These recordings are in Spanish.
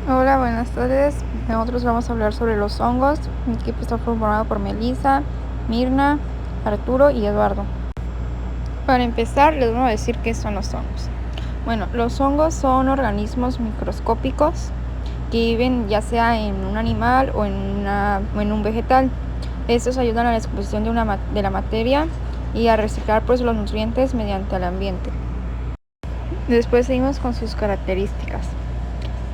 Hola, buenas tardes. Nosotros vamos a hablar sobre los hongos. Mi equipo está formado por Melissa, Mirna, Arturo y Eduardo. Para empezar, les voy a decir qué son los hongos. Bueno, los hongos son organismos microscópicos que viven ya sea en un animal o en un vegetal. Estos ayudan a la descomposición de la materia y a reciclar pues, los nutrientes mediante el ambiente. Después seguimos con sus características.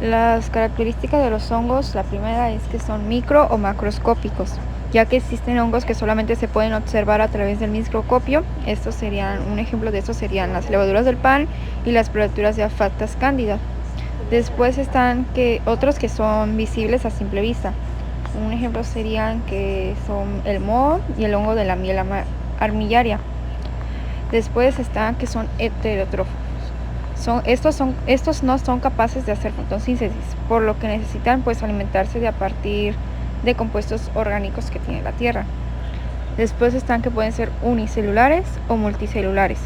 Las características de los hongos, la primera es que son micro o macroscópicos, ya que existen hongos que solamente se pueden observar a través del microscopio. Un ejemplo de estos serían las levaduras del pan y las pleuraturas de Aphactas cándida. Después están otros que son visibles a simple vista. Un ejemplo serían que son el moho y el hongo de la miel armillaria. Después están que son heterótrofos. Estos no son capaces de hacer fotosíntesis, por lo que necesitan pues alimentarse a partir de compuestos orgánicos que tiene la tierra. Después están que pueden ser unicelulares o multicelulares.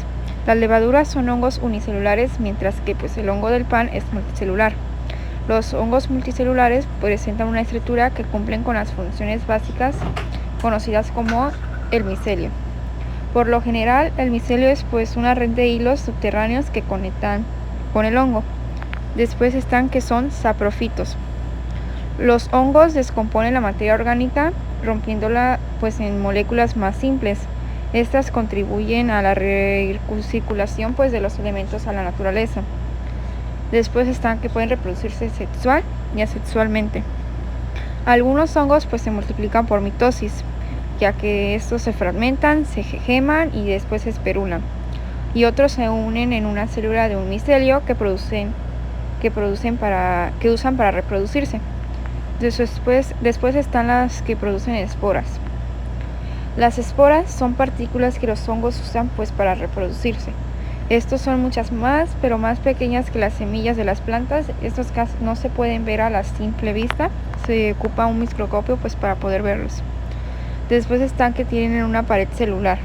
Las levaduras son hongos unicelulares, mientras que pues el hongo del pan es multicelular. Los hongos multicelulares presentan una estructura que cumplen con las funciones básicas conocidas como el micelio. Por lo general, el micelio es pues una red de hilos subterráneos que conectan con el hongo. Después están que son saprofitos. Los hongos descomponen la materia orgánica rompiéndola pues en moléculas más simples. Estas contribuyen a la recirculación pues de los elementos a la naturaleza. Después están que pueden reproducirse sexual y asexualmente. Algunos hongos pues se multiplican por mitosis, ya que estos se fragmentan, se geman y después se esperulan. Y otros se unen en una célula de un micelio que usan para reproducirse. Después están las que producen esporas. Las esporas son partículas que los hongos usan pues para reproducirse. Estos son muchas más, pero más pequeñas que las semillas de las plantas. Estos casi no se pueden ver a la simple vista. Se ocupa un microscopio pues para poder verlos. Después están que tienen una pared celular.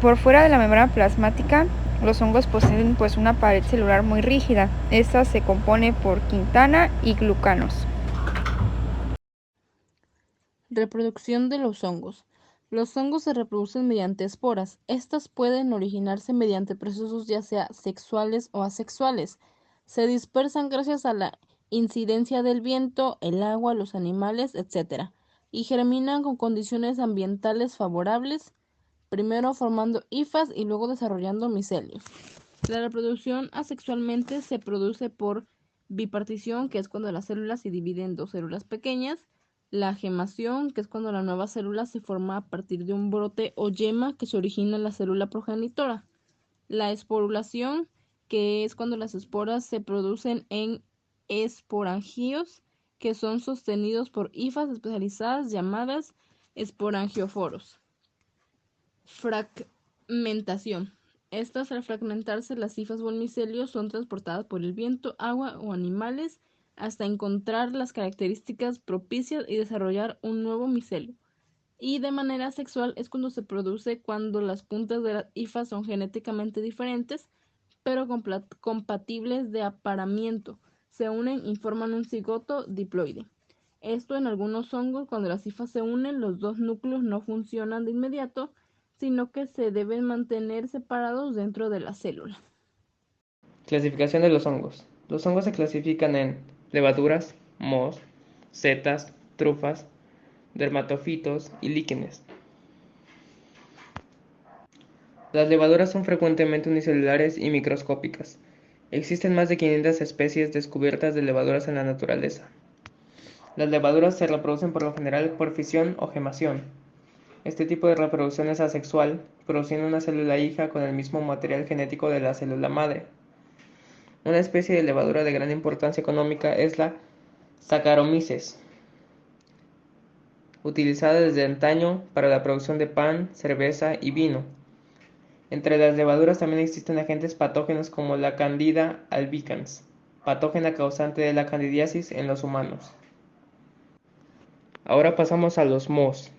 Por fuera de la membrana plasmática, los hongos poseen pues una pared celular muy rígida. Esta se compone por quintana y glucanos. Reproducción de los hongos. Los hongos se reproducen mediante esporas. Estas pueden originarse mediante procesos ya sea sexuales o asexuales. Se dispersan gracias a la incidencia del viento, el agua, los animales, etc. Y germinan con condiciones ambientales favorables, primero formando hifas y luego desarrollando micelios. La reproducción asexualmente se produce por bipartición, que es cuando las células se dividen en dos células pequeñas, la gemación, que es cuando la nueva célula se forma a partir de un brote o yema que se origina en la célula progenitora, la esporulación, que es cuando las esporas se producen en esporangios, que son sostenidos por hifas especializadas llamadas esporangioforos. Fragmentación. Estas, al fragmentarse, las hifas o el micelio son transportadas por el viento, agua o animales hasta encontrar las características propicias y desarrollar un nuevo micelio. Y de manera sexual es cuando se produce cuando las puntas de las hifas son genéticamente diferentes, pero compatibles de apareamiento. Se unen y forman un cigoto diploide. Esto en algunos hongos, cuando las hifas se unen, los dos núcleos no funcionan de inmediato, sino que se deben mantener separados dentro de la célula. Clasificación de los hongos. Los hongos se clasifican en levaduras, mohos, setas, trufas, dermatofitos y líquenes. Las levaduras son frecuentemente unicelulares y microscópicas. Existen más de 500 especies descubiertas de levaduras en la naturaleza. Las levaduras se reproducen por lo general por fisión o gemación. Este tipo de reproducción es asexual, produciendo una célula hija con el mismo material genético de la célula madre. Una especie de levadura de gran importancia económica es la Saccharomyces, utilizada desde antaño para la producción de pan, cerveza y vino. Entre las levaduras también existen agentes patógenos como la Candida albicans, patógena causante de la candidiasis en los humanos. Ahora pasamos a los mohos.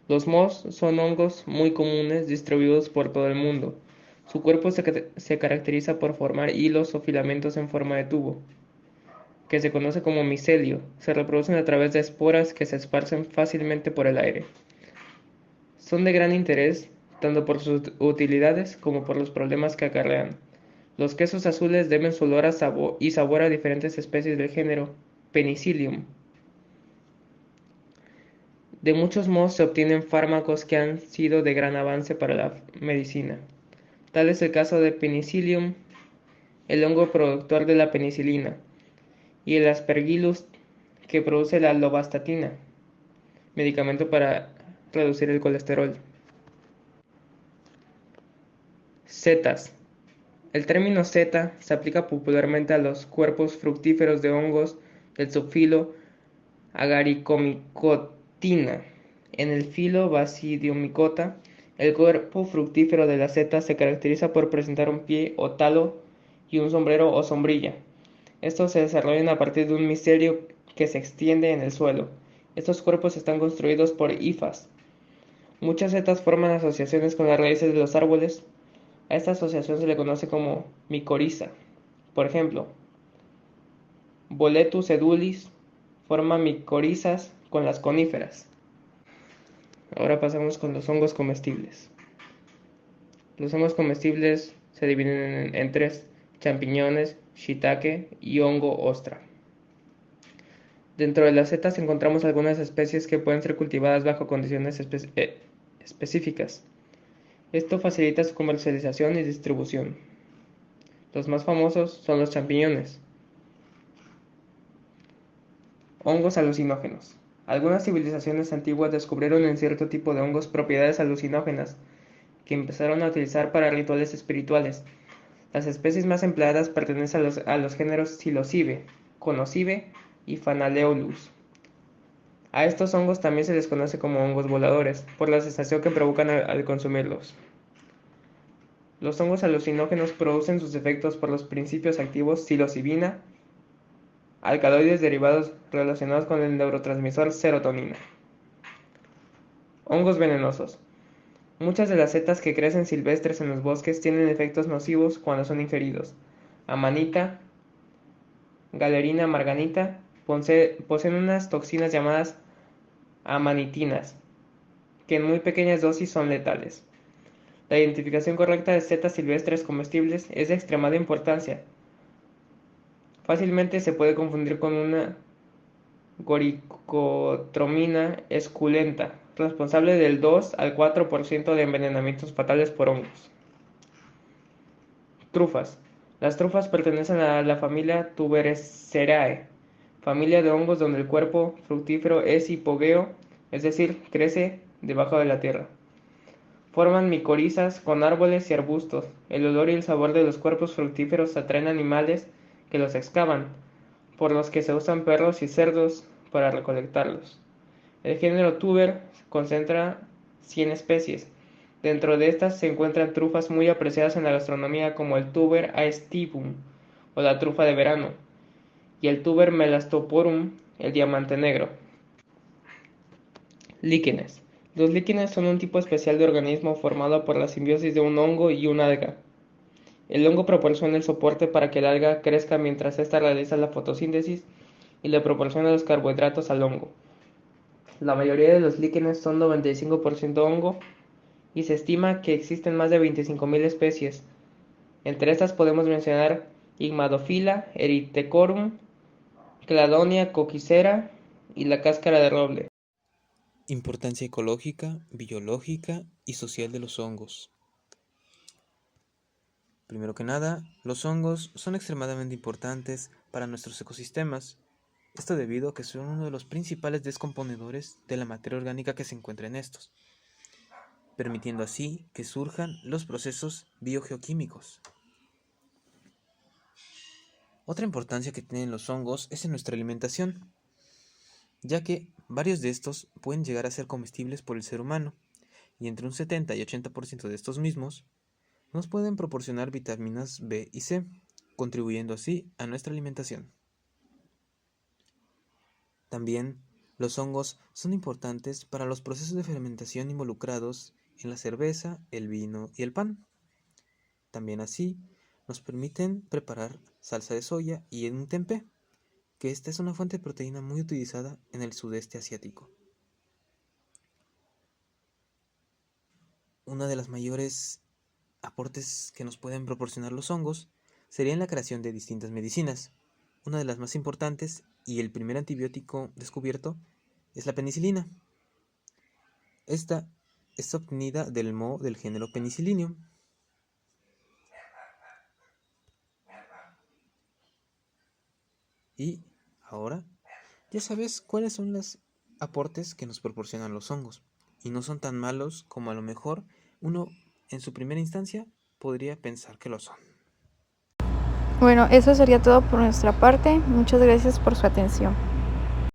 Los mohos son hongos muy comunes distribuidos por todo el mundo. Su cuerpo se caracteriza por formar hilos o filamentos en forma de tubo. que se conoce como micelio. Se reproducen a través de esporas que se esparcen fácilmente por el aire. Son de gran interés tanto por sus utilidades como por los problemas que acarrean. Los quesos azules deben su olor y sabor a diferentes especies del género Penicillium. De muchos modos se obtienen fármacos que han sido de gran avance para la medicina. Tal es el caso de Penicillium, el hongo productor de la penicilina, y el Aspergillus, que produce la lovastatina, medicamento para reducir el colesterol. Setas. El término seta se aplica popularmente a los cuerpos fructíferos de hongos del subfilo Agaricomycotina. En el filo Basidiomycota, el cuerpo fructífero de la seta se caracteriza por presentar un pie o talo y un sombrero o sombrilla. Estos se desarrollan a partir de un micelio que se extiende en el suelo. Estos cuerpos están construidos por hifas. Muchas setas forman asociaciones con las raíces de los árboles. A esta asociación se le conoce como micoriza. Por ejemplo, Boletus edulis forma micorizas con las coníferas. Ahora pasamos con los hongos comestibles. Los hongos comestibles se dividen en tres: champiñones, shiitake y hongo ostra. Dentro de las setas encontramos algunas especies que pueden ser cultivadas bajo condiciones específicas. Esto facilita su comercialización y distribución. Los más famosos son los champiñones. Hongos alucinógenos. Algunas civilizaciones antiguas descubrieron en cierto tipo de hongos propiedades alucinógenas que empezaron a utilizar para rituales espirituales. Las especies más empleadas pertenecen a los géneros Psilocibe, Conocibe y Phanaleolus. A estos hongos también se les conoce como hongos voladores, por la sensación que provocan al consumirlos. Los hongos alucinógenos producen sus efectos por los principios activos psilocibina, alcaloides derivados relacionados con el neurotransmisor serotonina. Hongos venenosos. Muchas de las setas que crecen silvestres en los bosques tienen efectos nocivos cuando son ingeridos. Amanita, Galerina marganita poseen unas toxinas llamadas amanitinas, que en muy pequeñas dosis son letales. La identificación correcta de setas silvestres comestibles es de extremada importancia. Fácilmente se puede confundir con una Goricotromina esculenta, responsable del 2 al 4% de envenenamientos fatales por hongos. Trufas. Las trufas pertenecen a la familia Tuberaceae, familia de hongos donde el cuerpo fructífero es hipogeo, es decir, crece debajo de la tierra. Forman micorizas con árboles y arbustos. El olor y el sabor de los cuerpos fructíferos atraen animales que los excavan, por los que se usan perros y cerdos para recolectarlos. El género Tuber concentra 100 especies. Dentro de estas se encuentran trufas muy apreciadas en la gastronomía como el Tuber aestivum o la trufa de verano y el Tuber melastoporum, el diamante negro. Líquenes. Los líquenes son un tipo especial de organismo formado por la simbiosis de un hongo y una alga. El hongo proporciona el soporte para que la alga crezca mientras ésta realiza la fotosíntesis y le proporciona los carbohidratos al hongo. La mayoría de los líquenes son 95% hongo y se estima que existen más de 25.000 especies. Entre estas podemos mencionar Higmadophila, Erythecorum, Cladonia coquicera y la cáscara de roble. Importancia ecológica, biológica y social de los hongos. Primero que nada, los hongos son extremadamente importantes para nuestros ecosistemas. Esto debido a que son uno de los principales descomponedores de la materia orgánica que se encuentra en estos, permitiendo así que surjan los procesos biogeoquímicos. Otra importancia que tienen los hongos es en nuestra alimentación, ya que varios de estos pueden llegar a ser comestibles por el ser humano, y entre un 70 y 80% de estos mismos nos pueden proporcionar vitaminas B y C, contribuyendo así a nuestra alimentación. También, los hongos son importantes para los procesos de fermentación involucrados en la cerveza, el vino y el pan. También así, nos permiten preparar salsa de soya y un tempeh, que esta es una fuente de proteína muy utilizada en el sudeste asiático. Una de las mayores aportes que nos pueden proporcionar los hongos sería en la creación de distintas medicinas. Una de las más importantes y el primer antibiótico descubierto es la penicilina. Esta es obtenida del moho del género Penicillium. Y ahora ya sabes cuáles son los aportes que nos proporcionan los hongos. Y no son tan malos como a lo mejor uno en su primera instancia podría pensar que lo son. Bueno, eso sería todo por nuestra parte. Muchas gracias por su atención.